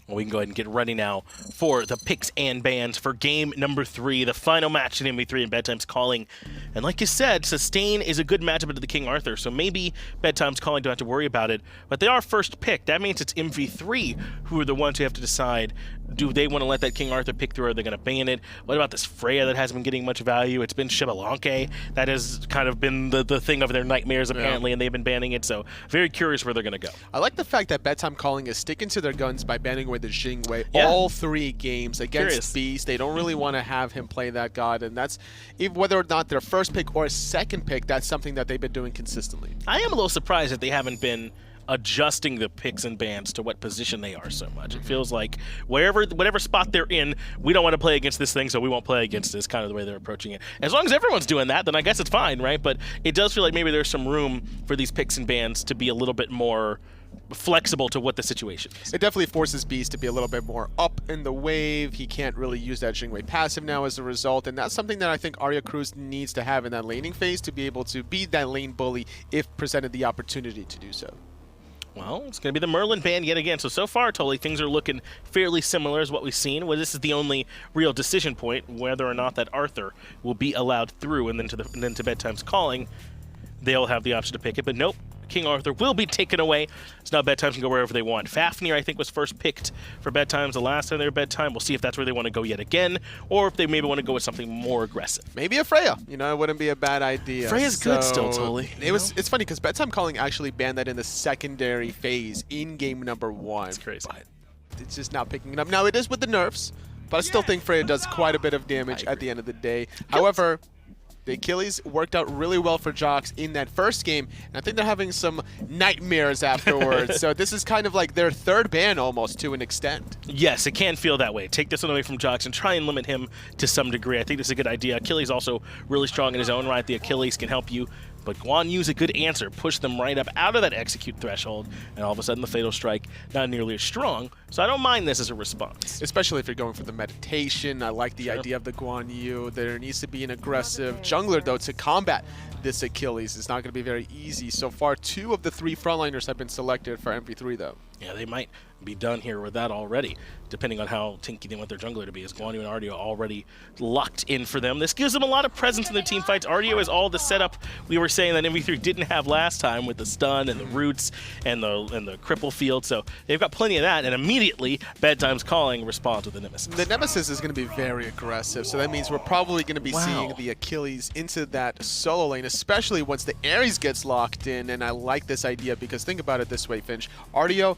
Well, we can go ahead and get ready now for the picks and bans for game number 3, the final match in MV3 and Bedtime's Calling. And like you said, Sustain is a good matchup into the King Arthur, so maybe Bedtime's Calling don't have to worry about it. But they are first pick. That means it's MV3 who are the ones who have to decide, do they want to let that King Arthur pick through, or are they going to ban it? What about this Freya that hasn't been getting much value? It's been Shibalanke. That has kind of been the thing of their nightmares, apparently, and they've been banning it, so very curious where they're going to go. I like the fact that Bedtime Calling is sticking to their guns by banning away the Jingwei all 3 games against Beast. They don't really want to have him play that god, and that's, even whether or not their first pick or second pick, that's something that they've been doing consistently. I am a little surprised that they haven't been adjusting the picks and bans to what position they are so much. It feels like whatever spot they're in, we don't want to play against this thing, so we won't play against this, kind of the way they're approaching it. As long as everyone's doing that, then I guess it's fine, right? But it does feel like maybe there's some room for these picks and bans to be a little bit more flexible to what the situation is. It definitely forces Beast to be a little bit more up in the wave. He can't really use that Jingwei passive now as a result, and that's something that I think Arya Cruz needs to have in that laning phase to be able to be that lane bully if presented the opportunity to do so. Well, it's going to be the Merlin ban yet again. So far, Tully, things are looking fairly similar as what we've seen. Well, this is the only real decision point, whether or not that Arthur will be allowed through, and then to Bedtime's Calling, they'll have the option to pick it. But nope, King Arthur will be taken away. So now Bedtimes can go wherever they want. Fafnir, I think, was first picked for Bedtimes the last time they were Bedtime. We'll see if that's where they want to go yet again, or if they maybe want to go with something more aggressive. Maybe a Freya. You know, it wouldn't be a bad idea. Freya's good still, Tully. It's funny because Bedtime Calling actually banned that in the secondary phase in game number 1. That's crazy. But it's just not picking it up. Now, it is with the nerfs, but I still think Freya does quite a bit of damage at the end of the day. However, the Achilles worked out really well for Jox in that first game, and I think they're having some nightmares afterwards. So this is kind of like their third ban almost to an extent. Yes, it can feel that way. Take this one away from Jox and try and limit him to some degree. I think this is a good idea. Achilles also really strong in his own right. The Achilles can help you, but Guan Yu's a good answer. Push them right up out of that execute threshold, and all of a sudden the Fatal Strike not nearly as strong. So I don't mind this as a response. Especially if you're going for the meditation. I like the idea of the Guan Yu. There needs to be an aggressive jungler, though, to combat this Achilles. It's not going to be very easy. So far, 2 of the 3 frontliners have been selected for MV3, though. Yeah, they might be done here with that already, depending on how tinky they want their jungler to be, as Guan Yu and Ardio already locked in for them. This gives them a lot of presence in their team fights. Ardio is all the setup we were saying that MV3 didn't have last time, with the stun and the roots and the cripple field, so they've got plenty of that, and immediately Bedtime's Calling responds with the Nemesis. The Nemesis is going to be very aggressive, so that means we're probably going to be seeing the Achilles into that solo lane, especially once the Ares gets locked in, and I like this idea because think about it this way, Finch. Ardio,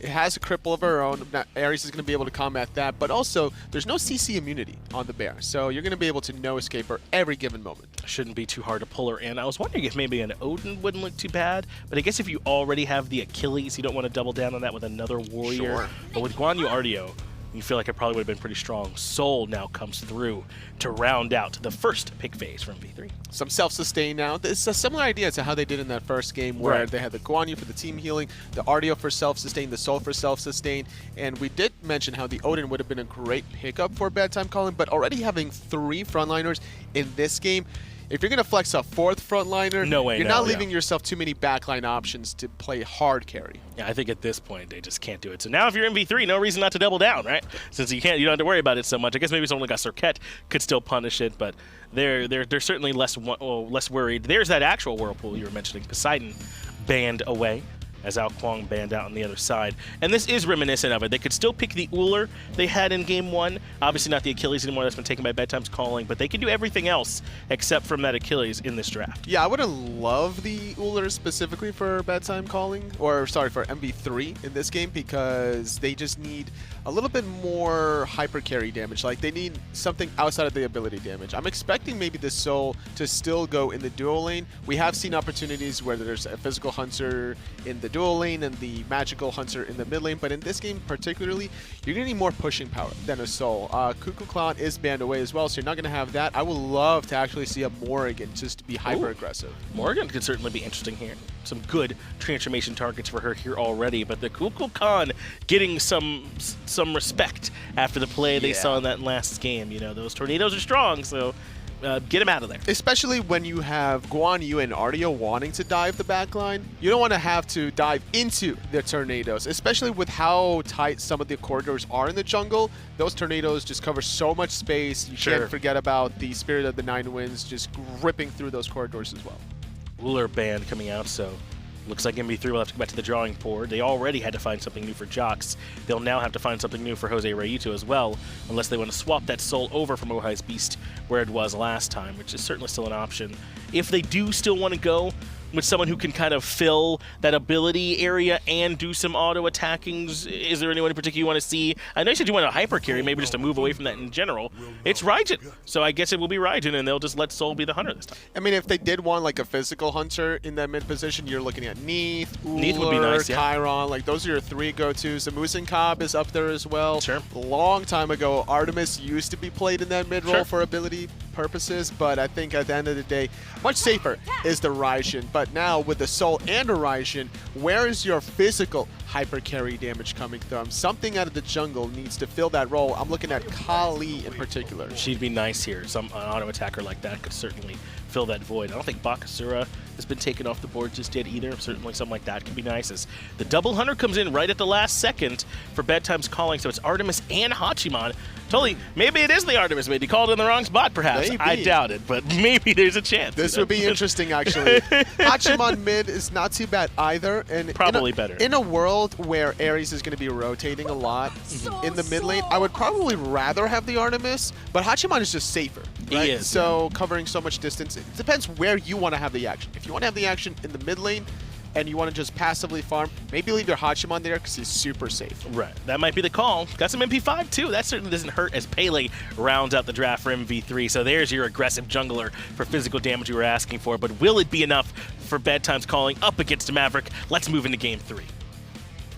it has a cripple of her own. Now, Ares is going to be able to combat that, but also there's no CC immunity on the bear, so you're going to be able to no escape her every given moment. Shouldn't be too hard to pull her in. I was wondering if maybe an Odin wouldn't look too bad, but I guess if you already have the Achilles, you don't want to double down on that with another warrior. Sure. But with Guan Yu Ardio, you feel like it probably would have been pretty strong. Soul now comes through to round out the first pick phase from V3. Some self-sustain now. It's a similar idea to how they did in that first game where they had the Guan Yu for the team healing, the Ardio for self-sustain, the Soul for self-sustain, and we did mention how the Odin would have been a great pickup for Bedtime Calling, but already having 3 frontliners in this game, if you're going to flex a 4th frontliner, you're not leaving yourself too many backline options to play hard carry. Yeah, I think at this point they just can't do it. So now if you're MV3, no reason not to double down, right? Since you don't have to worry about it so much. I guess maybe someone like a Circuit could still punish it, but they're certainly less worried. There's that actual Whirlpool you were mentioning, Poseidon, banned away, as Ao Kuang banned out on the other side. And this is reminiscent of it. They could still pick the Uller they had in Game 1. Obviously not the Achilles anymore, that's been taken by Bedtime's Calling, but they can do everything else except from that Achilles in this draft. Yeah, I would have loved the Uller specifically for Bedtime Calling, or sorry, for MV3 in this game, because they just need a little bit more hyper carry damage. Like, they need something outside of the ability damage. I'm expecting maybe the Soul to still go in the dual lane. We have seen opportunities where there's a physical hunter in the dual lane and the magical hunter in the mid lane, but in this game particularly, you're going to need more pushing power than a Soul. Cuckoo Clown is banned away as well, so you're not going to have that. I would love to actually see a Morrigan just to be hyper aggressive. Morrigan could certainly be interesting here. Some good transformation targets for her here already, but the Cuckoo Khan getting some respect after the play they saw in that last game. You know, those tornadoes are strong, so get him out of there. Especially when you have Guan Yu and Artio wanting to dive the backline. You don't want to have to dive into the tornadoes, especially with how tight some of the corridors are in the jungle. Those tornadoes just cover so much space. You can't forget about the Spirit of the Nine Winds just ripping through those corridors as well. Uller band coming out, so looks like MV3 will have to go back to the drawing board. They already had to find something new for Jox. They'll now have to find something new for Jose Rayito as well, unless they want to swap that soul over from Ohai's Beast where it was last time, which is certainly still an option. If they do still want to go with someone who can kind of fill that ability area and do some auto attackings, is there anyone in particular you want to see? I know you said you want a hyper carry, maybe just to move away from that in general. It's Raijin, so I guess it will be Raijin, and they'll just let Soul be the hunter this time. I mean, if they did want like a physical hunter in that mid position, you're looking at Neath, Uller, Neath would be nice, yeah. Chiron. Like those are your 3 go-tos. The Musin Cobb is up there as well. Sure. Long time ago, Artemis used to be played in that mid role for ability purposes, but I think at the end of the day, much safer is the Raijin. But now with the Soul and a Raijin, where is your physical hyper carry damage coming from? Something out of the jungle needs to fill that role. I'm looking at Kali in particular. She'd be nice here. An auto attacker like that could certainly fill that void. I don't think Bakasura has been taken off the board just yet either. Certainly something like that could be nice as the double hunter comes in right at the last second for Bedtime's Calling. So it's Artemis and Hachiman. Totally, maybe it is the Artemis mid. He called in the wrong spot, perhaps. Maybe. I doubt it, but maybe there's a chance. This would be interesting, actually. Hachiman mid is not too bad either. And probably better. In a world where Ares is going to be rotating a lot in the mid lane, I would probably rather have the Artemis, but Hachiman is just safer. Right? He is. So covering so much distance, it depends where you want to have the action. If you want to have the action in the mid lane, and you want to just passively farm, maybe leave your Hachiman there because he's super safe. Right. That might be the call. Got some MP5 too. That certainly doesn't hurt as Pele rounds out the draft for MV3. So there's your aggressive jungler for physical damage you were asking for. But will it be enough for Bedtime's Calling up against Maverick? Let's move into Game 3.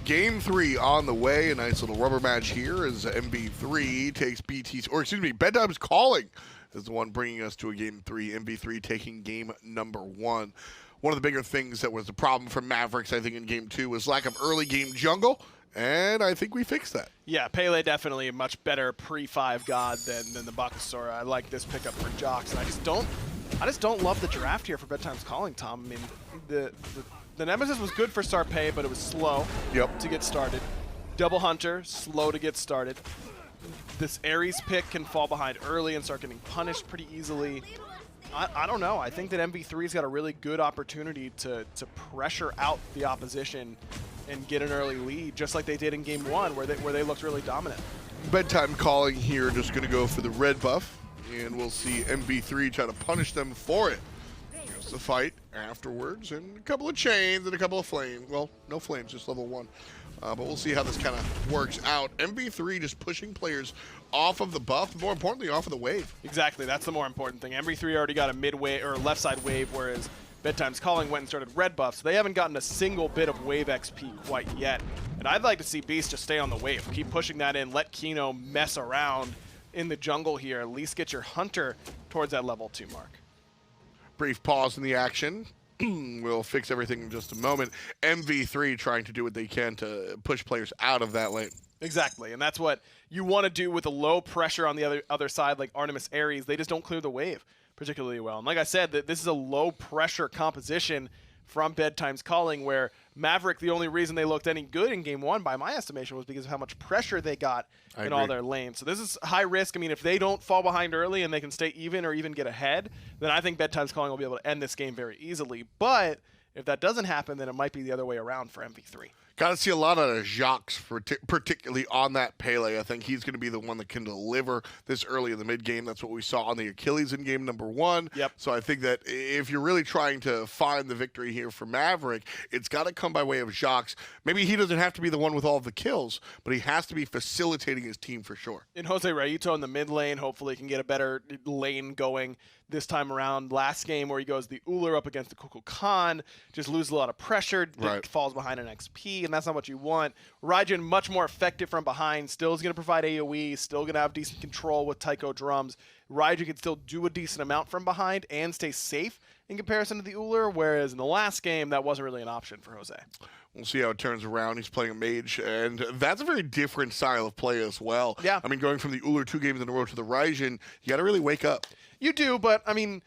Game 3 on the way. A nice little rubber match here as MV3 takes Bedtime's Calling is the one bringing us to a Game 3. MV3 taking game number 1. One of the bigger things that was the problem for Mavericks, I think, in Game 2 was lack of early game jungle, and I think we fixed that. Yeah, Pele definitely a much better pre-5 god than the Bakasura. I like this pickup for Jox, and I just don't love the draft here for Bedtime's Calling, Tom. I mean, the Nemesis was good for Sarpei, but it was slow to get started. Double Hunter, slow to get started. This Ares pick can fall behind early and start getting punished pretty easily. I don't know. I think that MV3's got a really good opportunity to pressure out the opposition and get an early lead, just like they did in Game 1, where they looked really dominant. Bedtime Calling here just going to go for the red buff, and we'll see MV3 try to punish them for it. Here's the fight afterwards, and a couple of chains and a couple of flames. Well, no flames, just level 1. But we'll see how this kind of works out. MV3 just pushing players off of the buff, but more importantly, off of the wave. Exactly, that's the more important thing. MV3 already got a mid-wave or left side wave, whereas Bedtime's Calling went and started red buff, so they haven't gotten a single bit of wave XP quite yet. And I'd like to see Beast just stay on the wave, keep pushing that in, let Kino mess around in the jungle here, at least get your Hunter towards that level 2 mark. Brief pause in the action. We'll fix everything in just a moment. MV3 trying to do what they can to push players out of that lane. Exactly, and that's what you want to do with a low pressure on the other side, like Artemis Ares. They just don't clear the wave particularly well. And like I said, this is a low pressure composition from Bedtime's Calling, where Maverick, the only reason they looked any good in Game 1, by my estimation, was because of how much pressure they got in all their lanes. So this is high risk. I mean, if they don't fall behind early and they can stay even or even get ahead, then I think Bedtime's Calling will be able to end this game very easily. But if that doesn't happen, then it might be the other way around for MV3. Got to see a lot out of Jox, particularly on that Pele. I think he's going to be the one that can deliver this early in the mid-game. That's what we saw on the Achilles in game number 1. Yep. So I think that if you're really trying to find the victory here for Maverick, it's got to come by way of Jox. Maybe he doesn't have to be the one with all of the kills, but he has to be facilitating his team for sure. And Jose Rayito in the mid lane, hopefully can get a better lane going this time around. Last game where he goes the Uller up against the Kukulkan, Khan, just loses a lot of pressure, falls behind an XP, and that's not what you want. Raijin, much more effective from behind, still is going to provide AoE, still going to have decent control with Taiko drums. Raijin can still do a decent amount from behind and stay safe in comparison to the Uller, whereas in the last game, that wasn't really an option for Jose. We'll see how it turns around. He's playing a mage, and that's a very different style of play as well. Yeah. I mean, going from the Uller 2 games in a row to the Raijin, you got to really wake up. You do, but I mean,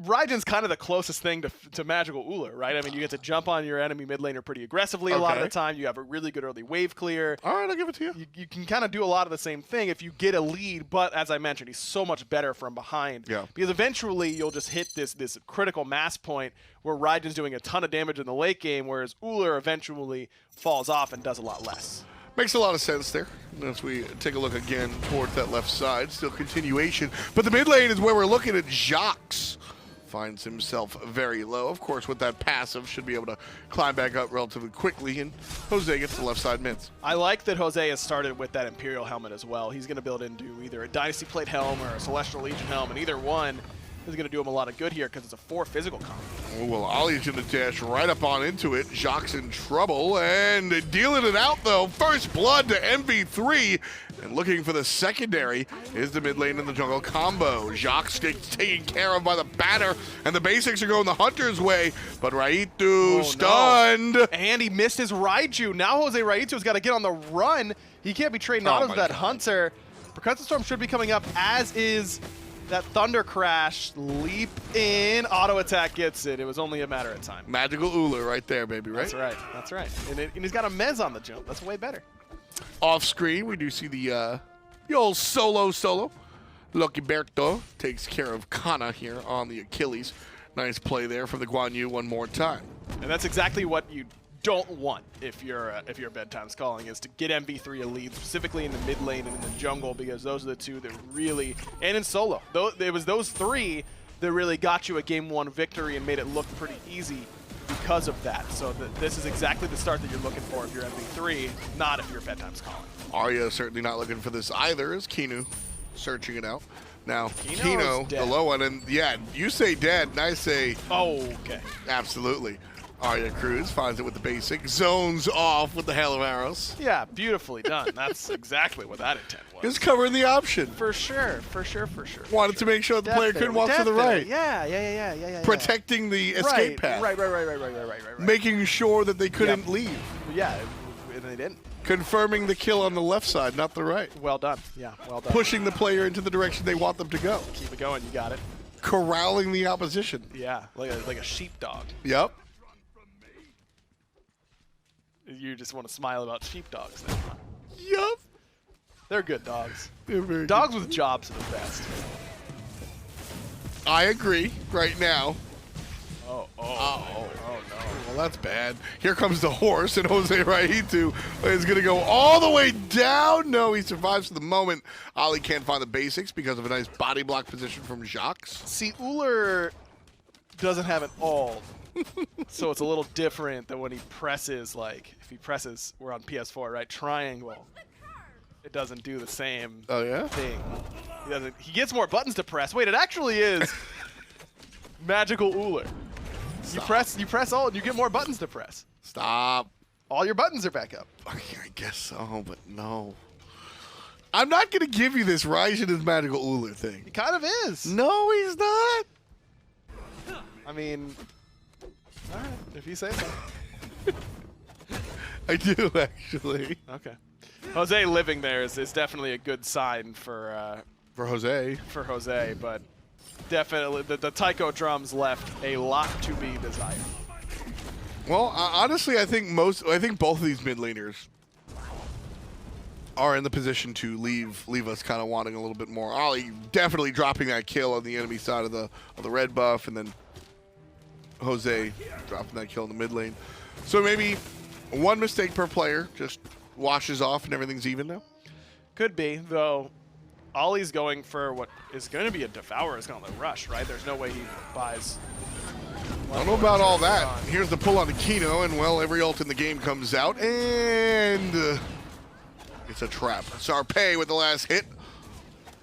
Raijin's kind of the closest thing to Magical Uller, right? I mean, you get to jump on your enemy mid laner pretty aggressively a lot of the time. You have a really good early wave clear. All right, I'll give it to you. You can kind of do a lot of the same thing if you get a lead, but as I mentioned, he's so much better from behind. Yeah. Because eventually you'll just hit this critical mass point where Raijin's doing a ton of damage in the late game, whereas Uller eventually falls off and does a lot less. Makes a lot of sense there. As we take a look again towards that left side, still continuation. But the mid lane is where we're looking at. Jacques finds himself very low. Of course, with that passive, should be able to climb back up relatively quickly, and Jose gets the left side mids. I like that Jose has started with that Imperial helmet as well. He's going to build into either a Dynasty Plate helm or a Celestial Legion helm, and either one is going to do him a lot of good here because it's a 4 physical combo. Oh, well, Ollie's going to dash right up on into it. Jacques in trouble, and dealing it out, though. First blood to MV3, and looking for the secondary is the mid lane in the jungle combo. Jacques gets taken care of by the banner, and the basics are going the Hunter's way, but Raitu stunned. No. And he missed his Raiju. Now Jose Raitu's got to get on the run. He can't be trading out of that Hunter. Percussive Storm should be coming up, as is that Thunder Crash. Leap in, auto attack gets it. It was only a matter of time. Magical Uller right there, baby, right? That's right, that's right. And he's got a Mez on the jump. That's way better. Off screen, we do see the old solo. Lucky Berto takes care of Kana here on the Achilles. Nice play there from the Guan Yu one more time. And that's exactly what you don't want if you're Bedtime's Calling, is to get MV3 a lead, specifically in the mid lane and in the jungle, because those are the two that really, and in solo, it was those three that really got you a game 1 victory and made it look pretty easy because of that. So this is exactly the start that you're looking for if you're MV3, not if you're Bedtime's Calling. Arya certainly not looking for this either, as Kinu searching it out. Now, Kino, the low one, and yeah, you say dead, and I say okay. Absolutely. Arya Cruz finds it with the basic, zones off with the hail of arrows. Yeah, beautifully done. That's exactly what that intent was. Just covering the option. For sure. Wanted to make sure the player couldn't walk to the right. Yeah. Protecting the escape path. Right. Making sure that they couldn't leave. Yeah, and they didn't. Confirming the kill on the left side, not the right. Well done. Yeah, well done. Pushing the player into the direction they want them to go. Keep it going. You got it. Corralling the opposition. Yeah, like a sheepdog. Yep. You just want to smile about sheepdogs then, huh? Yup. They're good dogs. They're very Dogs with jobs are the best. I agree right now. Oh no. Well, that's bad. Here comes the horse, and Jose Raitu is going to go all the way down. No, he survives for the moment. Ollie can't find the basics because of a nice body block position from Jacques. See, Uller doesn't have an ult, so it's a little different than when he presses, like, if he presses, we're on PS4, right? Triangle. It doesn't do the same thing. He gets more buttons to press. Wait, it actually is Magical Uller. You press all, and you get more buttons to press. Stop. All your buttons are back up. I guess so, but no. I'm not going to give you this Raijin is Magical Uller thing. He kind of is. No, he's not. I mean, all right, if you say so. I do, actually. Okay. Jose living there is definitely a good sign for Jose. For Jose, but definitely the taiko drums left a lot to be desired. Well, honestly, I think both of these mid laners are in the position to leave us kind of wanting a little bit more. Ollie definitely dropping that kill on the enemy side of the red buff, and then Jose dropping that kill in the mid lane. So maybe one mistake per player just washes off and everything's even now? Could be, though. Ollie's going for what is going to be a Devourer's Gauntlet rush, right? There's no way he buys. I don't know about all that. Here's the pull on the Kino, and well, every ult in the game comes out, and it's a trap. Sarpei with the last hit.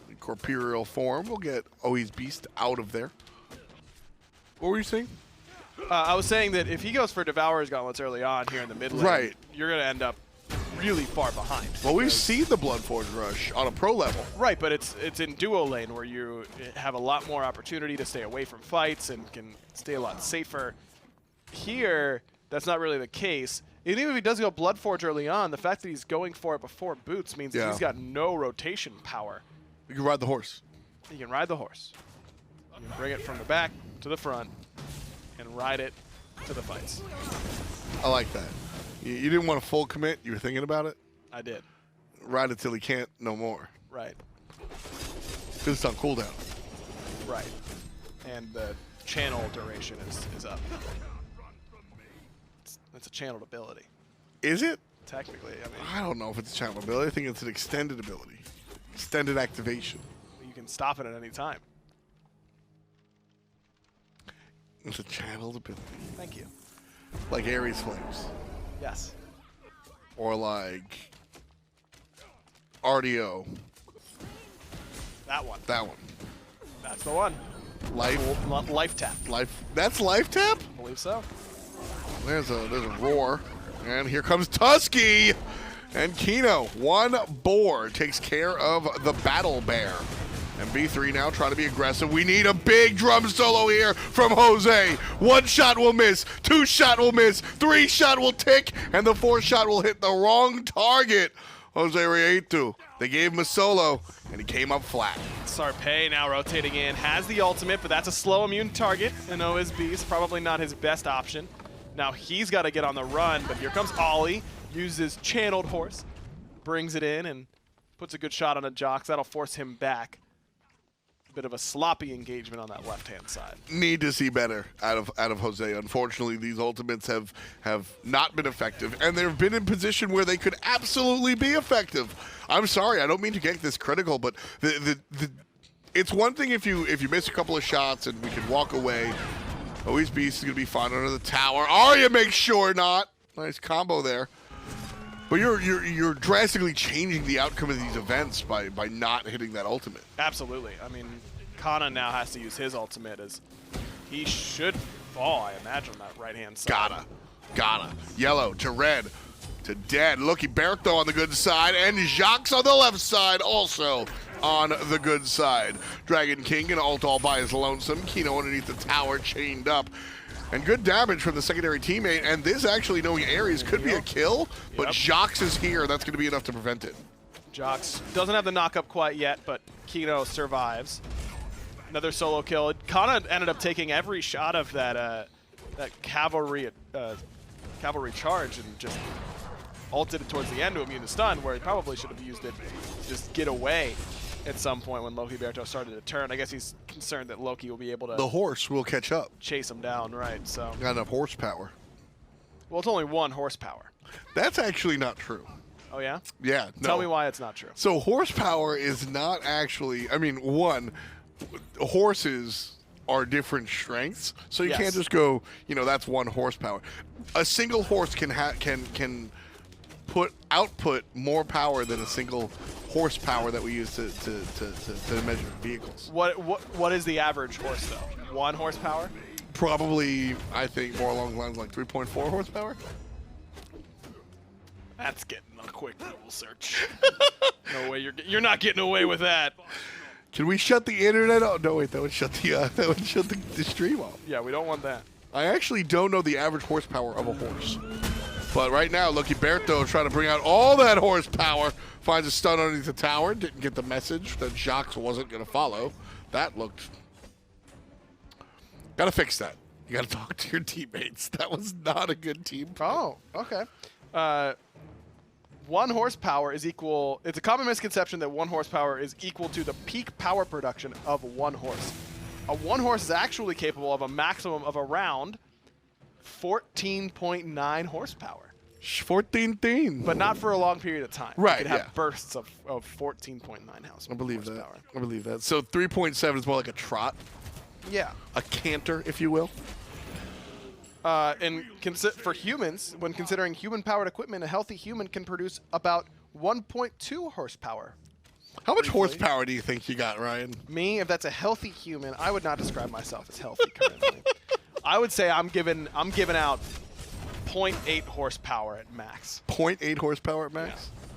The corporeal form will get Oi's Beast out of there. What were you saying? I was saying that if he goes for Devourer's Gauntlets early on here in the mid lane, you're going to end up really far behind. Well, we've seen the Bloodforge Rush on a pro level. Right, but it's in duo lane where you have a lot more opportunity to stay away from fights and can stay a lot safer. Here, that's not really the case. And even if he does go Bloodforge early on, the fact that he's going for it before boots means that he's got no rotation power. You can ride the horse. You can ride the horse. You can bring it from the back to the front and ride it to the fights. I like that. You didn't want a full commit. You were thinking about it. I did. Ride it till he can't no more. Right. Because it's on cooldown. Right. And the channel duration is up. It's a channeled ability. Is it? Technically, I mean, I don't know if it's a channel ability. I think it's an extended ability. Extended activation. you can stop it at any time. It's a channeled ability. Thank you. Like Ares Flames. Yes. Or like RDO. That one. That one. That's the one. Life. Life tap. Life. That's life tap? I believe so. There's a roar. And here comes Tusky. And Kino, one boar, takes care of the Battle Bear. And MV3 now trying to be aggressive. We need a big drum solo here from Jose. One shot will miss, two shot will miss, three shot will tick, and the fourth shot will hit the wrong target. Jose Rietu. They gave him a solo, and he came up flat. Sarpei now rotating in, has the ultimate, but that's a slow immune target, and OSB is probably not his best option. Now he's got to get on the run, but here comes Ollie, uses Channeled Horse, brings it in, and puts a good shot on a Jox. That'll force him back. Bit of a sloppy engagement on that left-hand side. Need to see better out of Jose. Unfortunately, these ultimates have not been effective, and they've been in position where they could absolutely be effective. I'm sorry, I don't mean to get this critical, but it's one thing if you miss a couple of shots and we can walk away. Always Beast is gonna be fine under the tower. Arya makes sure not. Nice combo there. But you're drastically changing the outcome of these events by not hitting that ultimate. Absolutely. I mean, Kana now has to use his ultimate as he should fall, I imagine, on that right-hand side. Gotta. Yellow to red to dead. Lucky Berto on the good side, and Jacques on the left side also on the good side. Dragon King and ult all by his lonesome. Kino underneath the tower, chained up. And good damage from the secondary teammate, and this actually, knowing Ares, could be a kill, but Jacques is here. That's going to be enough to prevent it. Jacques doesn't have the knock-up quite yet, but Kino survives. Another solo kill. Kana ended up taking every shot of that cavalry charge and just ulted it towards the end to immune to stun, where he probably should have used it to just get away at some point when Loki Berto started to turn. I guess he's concerned that Loki will be able to... The horse will catch up. Chase him down, right, so... Got enough horsepower. Well, it's only 1 horsepower. That's actually not true. Oh, yeah? Yeah, no. Tell me why it's not true. So horsepower is not actually... I mean, one, horses are different strengths, so you can't just go, that's 1 horsepower. A single horse can output more power than a single horsepower that we use to measure vehicles. What is the average horse though? 1 horsepower? Probably, I think, more along the lines like 3.4 horsepower. That's getting a quick Google search. No way you're not getting away with that. Can we shut the internet off? No, wait, that would shut the stream off. Yeah, we don't want that. I actually don't know the average horsepower of a horse. But right now, Lucky Berto trying to bring out all that horsepower. Finds a stun underneath the tower. Didn't get the message that Jacques wasn't going to follow. That looked... Got to fix that. You got to talk to your teammates. That was not a good team. Oh, okay. 1 horsepower is equal... It's a common misconception that 1 horsepower is equal to the peak power production of 1 horse. A 1 horse is actually capable of a maximum of around 14.9 horsepower. 14. But not for a long period of time. Right, You could have bursts of 14.9 horsepower. I believe that. I believe that. So 3.7 is more like a trot. Yeah. A canter, if you will. And for humans, when considering human-powered equipment, a healthy human can produce about 1.2 horsepower. How much horsepower do you think you got, Ryan? Me, if that's a healthy human, I would not describe myself as healthy currently. I would say I'm giving out 0.8 horsepower at max. 0.8 horsepower at max? Yeah.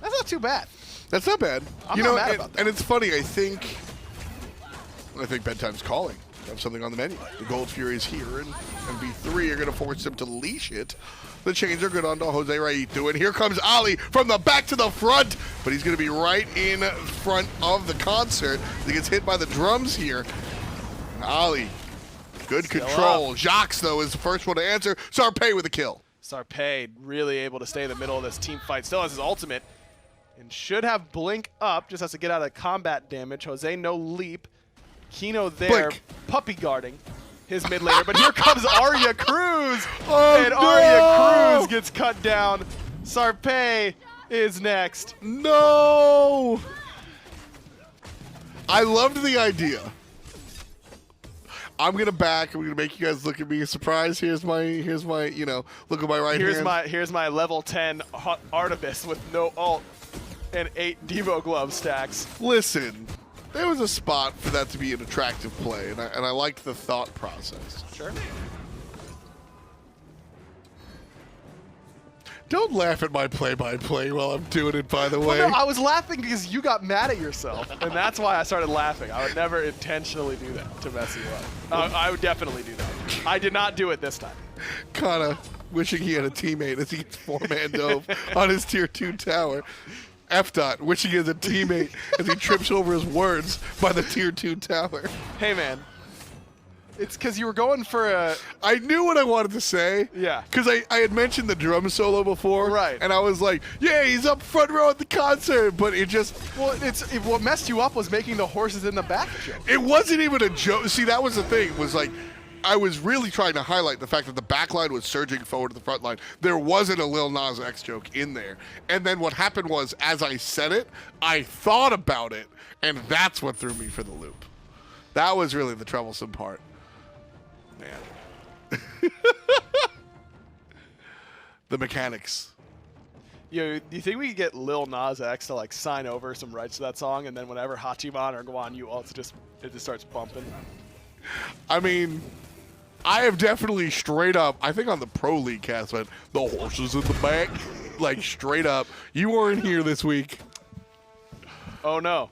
That's not too bad. That's not bad. I'm not mad about that. And it's funny, I think Bedtime's calling. Have something on the menu. The Gold Fury is here, and MV3 are going to force him to leash it. The chains are good onto Jose Raito, and here comes Ali from the back to the front, but he's going to be right in front of the concert. He gets hit by the drums here. Ali, good Still control. up. Jacques, though, is the first one to answer. Sarpei with a kill. Sarpei really able to stay in the middle of this team fight. Still has his ultimate and should have Blink up. Just has to get out of combat damage. Jose no leap. Kino there, Blink. puppy guarding his mid laner. But here comes Arya Cruz. Oh, and no! Arya Cruz gets cut down. Sarpei is next. No! I loved the idea. I'm gonna make you guys look at me. Surprise! Here's my, you know, look at my right hand. Here's my level 10 Artemis with no ult and 8 Devo glove stacks. Listen, there was a spot for that to be an attractive play, and I liked the thought process. Sure. Don't laugh at my play-by-play while I'm doing it, by the way. Well, no, I was laughing because you got mad at yourself, and that's why I started laughing. I would never intentionally do that to mess you up. I would definitely do that. I did not do it this time. Kinda wishing he had a teammate as he gets 4-man dove on his tier 2 tower. F-Dot wishing he has a teammate as he trips over his words by the tier 2 tower. Hey, man. It's because you were going for a... I knew what I wanted to say. Yeah. Because I had mentioned the drum solo before. Right. And I was like, yeah, he's up front row at the concert. But it just... Well, what messed you up was making the horses in the back joke. It wasn't even a joke. See, that was the thing. Was like, I was really trying to highlight the fact that the back line was surging forward to the front line. There wasn't a Lil Nas X joke in there. And then what happened was, as I said it, I thought about it. And that's what threw me for the loop. That was really the troublesome part. Man. The mechanics. Do you think we could get Lil Nas X to like sign over some rights to that song, and then whenever Hachiman or Guan Yu ults, it just starts bumping? I mean, I have definitely straight up, I think on the Pro League cast, but the horses in the back, like straight up. You weren't here this week. Oh no.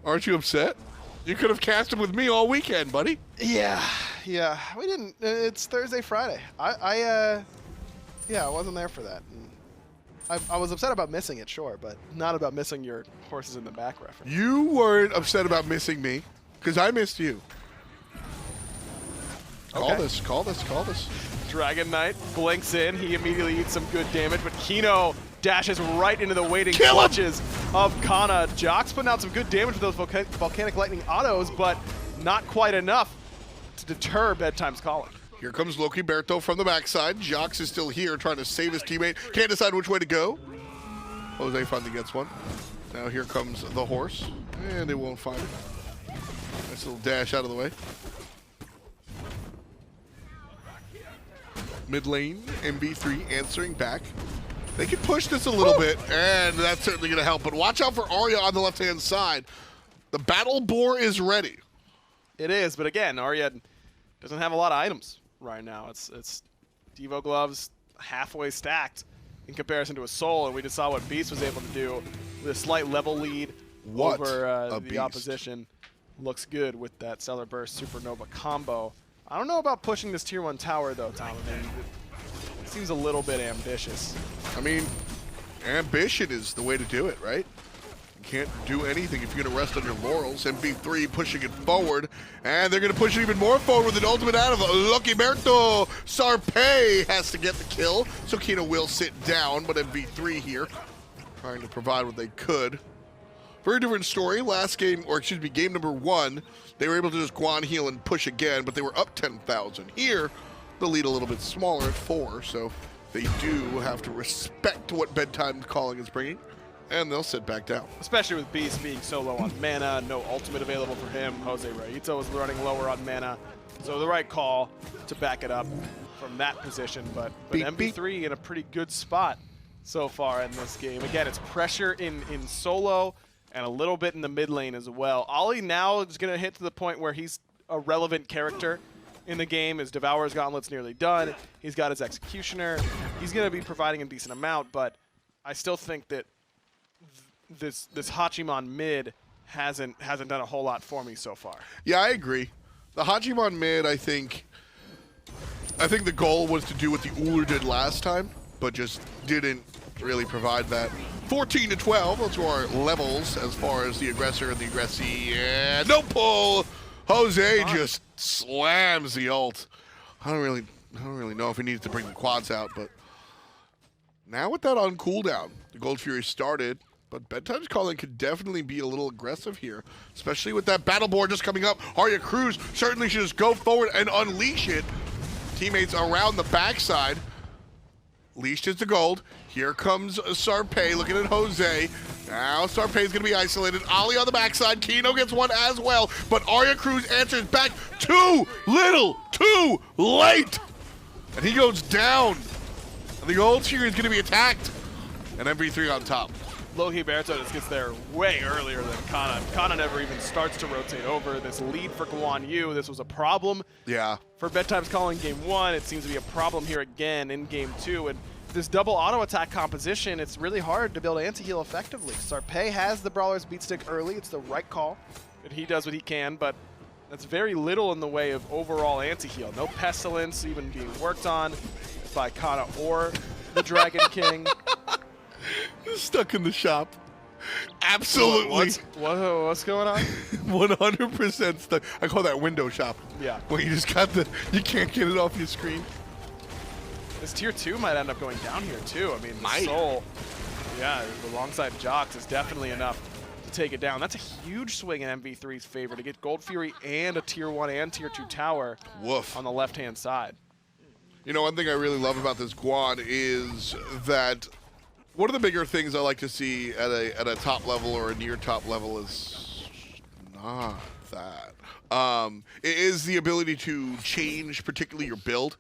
Aren't you upset? You could have cast him with me all weekend, buddy. Yeah. We didn't. It's Thursday, Friday. I wasn't there for that. And I was upset about missing it, sure, but not about missing your horses in the back reference. You weren't upset about missing me, because I missed you. Okay. Call this. Dragon Knight blinks in. He immediately eats some good damage, but Kino dashes right into the waiting Kill him! clutches of Kana. Jock's putting out some good damage with those volcanic lightning autos, but not quite enough to deter Bedtime's calling. Here comes Loki Berto from the backside. Jacques is still here trying to save his teammate. Can't decide which way to go. Jose finally gets one. Now here comes the horse, and they won't find it. Nice little dash out of the way. Mid lane, MV3 answering back. They can push this a little bit, and that's certainly going to help. But watch out for Arya on the left-hand side. The battle boar is ready. It is, but again, Arya doesn't have a lot of items right now. It's Devo gloves halfway stacked in comparison to a Soul, and we just saw what Beast was able to do with a slight level lead over the Beast. opposition. Looks good with that Stellar Burst Supernova combo. I don't know about pushing this tier 1 tower though, Tom. I mean, it seems a little bit ambitious. I mean, ambition is the way to do it, right? You can't do anything if you're going to rest on your laurels. MV3 pushing it forward, and they're going to push it even more forward with an ultimate out of Lucky Berto. Sarpei has to get the kill, so Kino will sit down, but MV3 here trying to provide what they could. Very different story. Last game, or excuse me, game number 1, they were able to just Guan heal and push again, but they were up 10,000. Here, the lead a little bit smaller at 4, so they do have to respect what Bedtime calling is bringing, and they'll sit back down. Especially with Beast being so low on mana, no ultimate available for him. Jose Raito was running lower on mana, so the right call to back it up from that position. But MV3 in a pretty good spot so far in this game. Again, it's pressure in solo and a little bit in the mid lane as well. Ollie now is going to hit to the point where he's a relevant character in the game. His Devourer's Gauntlet's nearly done. He's got his Executioner. He's going to be providing a decent amount, but I still think that this Hachiman mid hasn't done a whole lot for me so far. Yeah, I agree. The Hachiman mid, I think the goal was to do what the Ullr did last time, but just didn't really provide that. 14 to 12, those are our levels as far as the aggressor and the aggressee. Yeah, no pull. Jose just slams the ult. I don't really know if he needs to bring the quads out, but now with that on cooldown, the Gold Fury started, but Bedtime's Calling could definitely be a little aggressive here, especially with that battle board just coming up. Arya Cruz certainly should just go forward and unleash it. Teammates around the backside. Leashed is the gold. Here comes Sarpei looking at Jose. Now Sarpei's going to be isolated. Ali on the backside. Kino gets one as well. But Arya Cruz answers back too little, too late. And he goes down. And the Gold Fury is going to be attacked. And MV3 on top. Loki Berto just gets there way earlier than Kana. Kana never even starts to rotate over. This lead for Guan Yu, this was a problem. Yeah. For Bedtime's Calling game 1, it seems to be a problem here again in game 2. And this double auto attack composition, it's really hard to build anti-heal effectively. Sarpei has the Brawler's Beat Stick early. It's the right call. And he does what he can, but that's very little in the way of overall anti-heal. No Pestilence even being worked on by Kana or the Dragon King. Stuck in the shop. Absolutely. What's going on? 100% stuck. I call that window shop. Yeah. When you just got you can't get it off your screen. This tier 2 might end up going down here too. I mean, Might. Soul, yeah, alongside Jox is definitely enough to take it down. That's a huge swing in MV3's favor to get Gold Fury and a tier 1 and tier 2 tower Woof. on the left-hand side. You know, one thing I really love about this Guan is that one of the bigger things I like to see at a top level or a near top level is not that. It is the ability to change, particularly your build,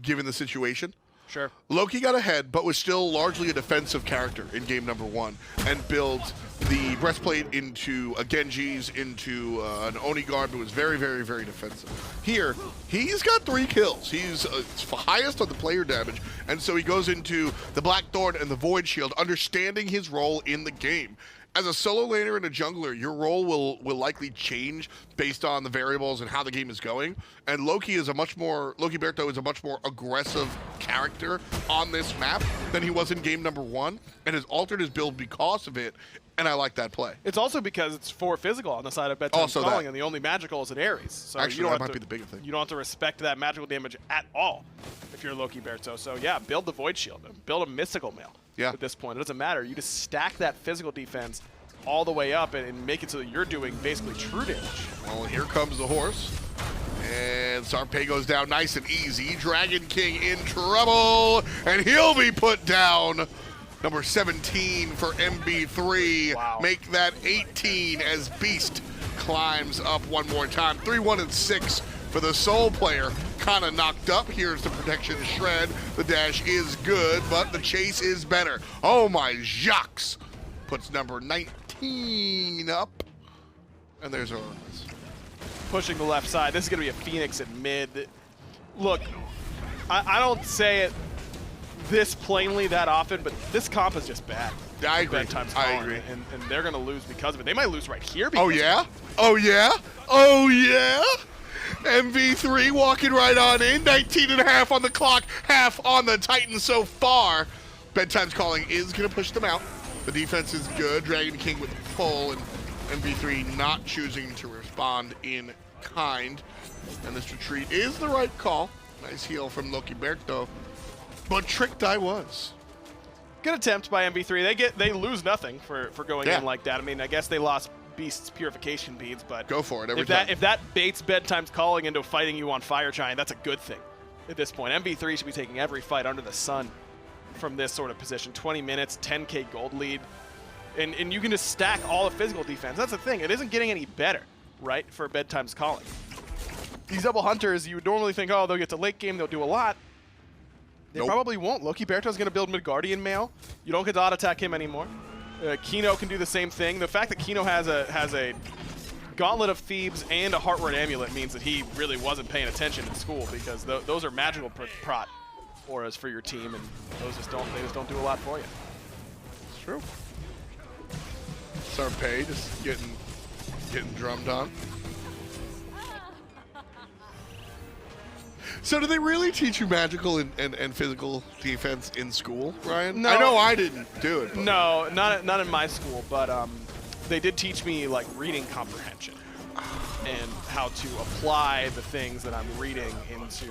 given the situation. Sure. Loki got ahead, but was still largely a defensive character in game number 1 and built the breastplate into a Genji's, into an Oni guard, but was very, very, very defensive. Here, he's got 3 kills. He's highest on the player damage, and so he goes into the Blackthorn and the Void Shield, understanding his role in the game. As a solo laner and a jungler, your role will likely change based on the variables and how the game is going. And Loki Berto is a much more aggressive character on this map than he was in game number 1, and has altered his build because of it. And I like that play. It's also because it's 4 physical on the side of Bedtime's Calling, and the only magical is an Ares. So actually, you don't that have might to, be the bigger thing. You don't have to respect that magical damage at all if you're Loki Berto. So yeah, build the Void Shield, build a Mystical Mail. Yeah. At this point, it doesn't matter. You just stack that physical defense all the way up and make it so that you're doing basically true damage. Well, here comes the horse. And Sarpei goes down nice and easy. Dragon King in trouble. And he'll be put down. Number 17 for MV3. Wow. Make that 18 as Beast climbs up one more time. 3-1 and 6 for the Soul player. Kind of knocked up. Here's the protection shred. The dash is good, but the chase is better. Oh my Jacques. Puts number 19 up. And there's our Pushing the left side. This is going to be a Phoenix at mid. Look, I don't say it this plainly that often, but this comp is just bad. I agree. Bedtime's I Calling, agree. and they're going to lose because of it. They might lose right here because Oh yeah? Oh yeah? Oh yeah? MV3 walking right on in. 19.5 on the clock, half on the Titan so far. Bedtime's Calling is going to push them out. The defense is good. Dragon King with the pull, and MV3 not choosing to respond in kind. And this retreat is the right call. Nice heal from Loki Berto. But tricked I was. Good attempt by MV3. They lose nothing for going Yeah. in like that. I mean, I guess they lost Beast's purification beads, but Go for it every time. if that baits Bedtime's Calling into fighting you on Fire Giant, that's a good thing at this point. MV3 should be taking every fight under the sun from this sort of position. 20 minutes, 10k gold lead, and you can just stack all the physical defense. That's the thing. It isn't getting any better, right, for Bedtime's Calling. These double hunters, you would normally think, oh, they'll get to late game, they'll do a lot. They Nope. probably won't. Loki Berto's going to build Midgardian Mail. You don't get to auto-attack him anymore. Kino can do the same thing. The fact that Kino has a Gauntlet of Thebes and a Heartward Amulet means that he really wasn't paying attention in school, because those are magical prot auras for your team, and those just don't do a lot for you. It's true. Sarpay just getting drummed on. So do they really teach you magical and physical defense in school, Ryan? No. I know I didn't do it. But. No, not in my school, but they did teach me like reading comprehension and how to apply the things that I'm reading into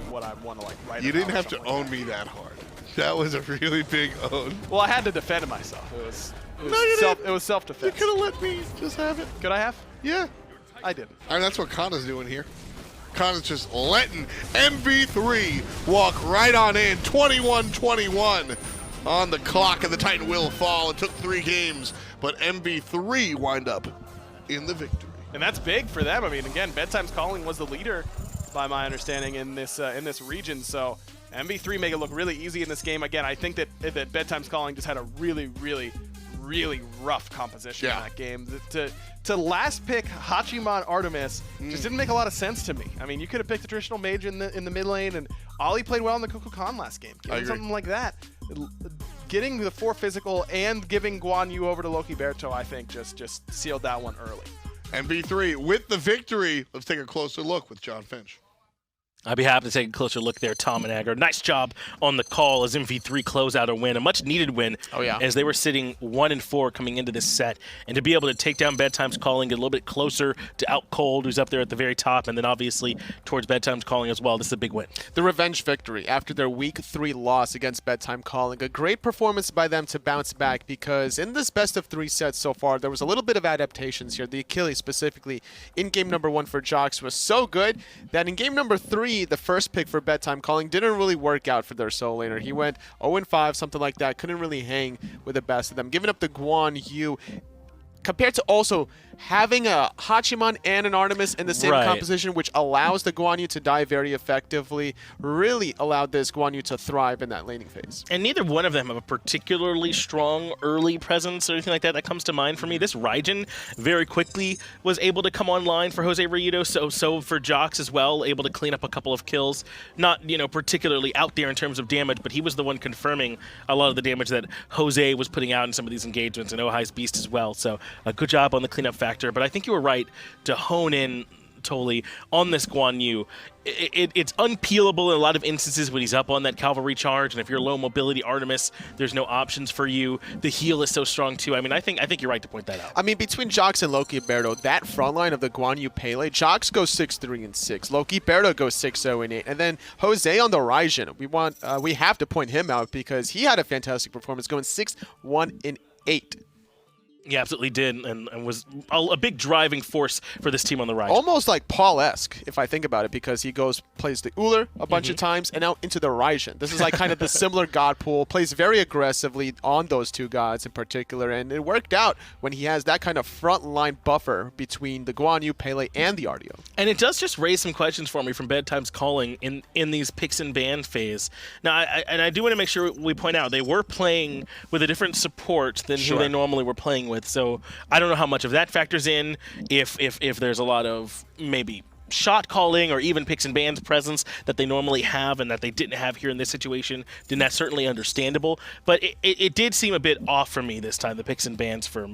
what I want to like write. You didn't have to like own me that hard. That was a really big own. Well, I had to defend myself. It was self-defense. You could have let me just have it. Could I have? Yeah. I didn't. I mean, that's what Kana's doing here. Kana's just letting MV3 walk right on in. 21-21 on the clock, and the Titan will fall. It took 3 games, but MV3 wind up in the victory. And that's big for them. I mean, again, Bedtime's Calling was the leader, by my understanding, in this region. So MV3 make it look really easy in this game. Again, I think that Bedtime's Calling just had a really, really, really rough composition in that game. To last pick Hachiman Artemis just didn't make a lot of sense to me. I mean, you could have picked the traditional mage in the mid lane, and Ollie played well in the Kukulkan last game. Giving something like that, getting the 4 physical and giving Guan Yu over to Loki Berto, I think just sealed that one early. MV3 with the victory. Let's take a closer look with John Finch. I'd be happy to take a closer look there, Tom and Agger. Nice job on the call as MV3 close out a win, a much-needed win. Oh, yeah. As they were sitting 1-4 coming into this set. And to be able to take down Bedtime's Calling, get a little bit closer to Out Cold, who's up there at the very top, and then obviously towards Bedtime's Calling as well. This is a big win. The revenge victory after their Week 3 loss against Bedtime Calling. A great performance by them to bounce back, because in this best of 3 sets so far, there was a little bit of adaptations here. The Achilles specifically in game number 1 for Jocks was so good that in game number 3, the first pick for Bedtime Calling didn't really work out for their solo laner. He went 0-5, something like that. Couldn't really hang with the best of them. Giving up the Guan Yu, compared to also having a Hachiman and an Artemis in the same composition, which allows the Guan Yu to die very effectively, really allowed this Guan Yu to thrive in that laning phase. And neither one of them have a particularly strong early presence or anything like that that comes to mind for me. This Raijin very quickly was able to come online for Jose Reyudo, so for Jocks as well, able to clean up a couple of kills. Not, particularly out there in terms of damage, but he was the one confirming a lot of the damage that Jose was putting out in some of these engagements, and Ohai's Beast as well. So a good job on the cleanup factor, but I think you were right to hone in, Toli, on this Guan Yu. It's unpeelable in a lot of instances when he's up on that cavalry charge, and if you're low mobility Artemis, there's no options for you. The heal is so strong too. I mean, I think you're right to point that out. I mean, between Jocks and Loki Berto, that front line of the Guan Yu Pele, Jocks goes 6-3-6, Loki Berto goes 6-0-8, and then Jose on the Raijin. We have to point him out because he had a fantastic performance, going 6-1-8. Yeah, absolutely did, and was a big driving force for this team on the right. Almost like Paul-esque, if I think about it, because he plays the Uller a bunch of times, and now into the Raijin. This is like kind of the similar god pool, plays very aggressively on those 2 gods in particular, and it worked out when he has that kind of front line buffer between the Guan Yu, Pele, and the Ardio. And it does just raise some questions for me from Bedtime's Calling in these picks and ban phase. Now, I do want to make sure we point out, they were playing with a different support than who they normally were playing with. So I don't know how much of that factors in, if there's a lot of maybe shot calling or even picks and bans presence that they normally have and that they didn't have here in this situation, then that's certainly understandable. But it did seem a bit off for me this time, the picks and bans for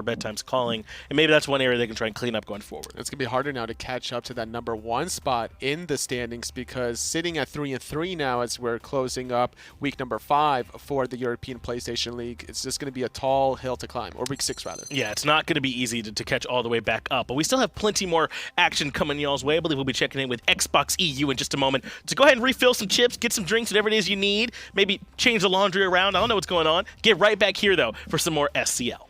Bedtime's Calling, and maybe that's one area they can try and clean up going forward. It's going to be harder now to catch up to that number 1 spot in the standings, because sitting at 3-3 now as we're closing up week number 5 for the European PlayStation League, it's just going to be a tall hill to climb, or week 6 rather. Yeah, it's not going to be easy to catch all the way back up, but we still have plenty more action coming y'all's way. I believe we'll be checking in with Xbox EU in just a moment to go ahead and refill some chips, get some drinks, whatever it is you need, maybe change the laundry around. I don't know what's going on. Get right back here, though, for some more SCL.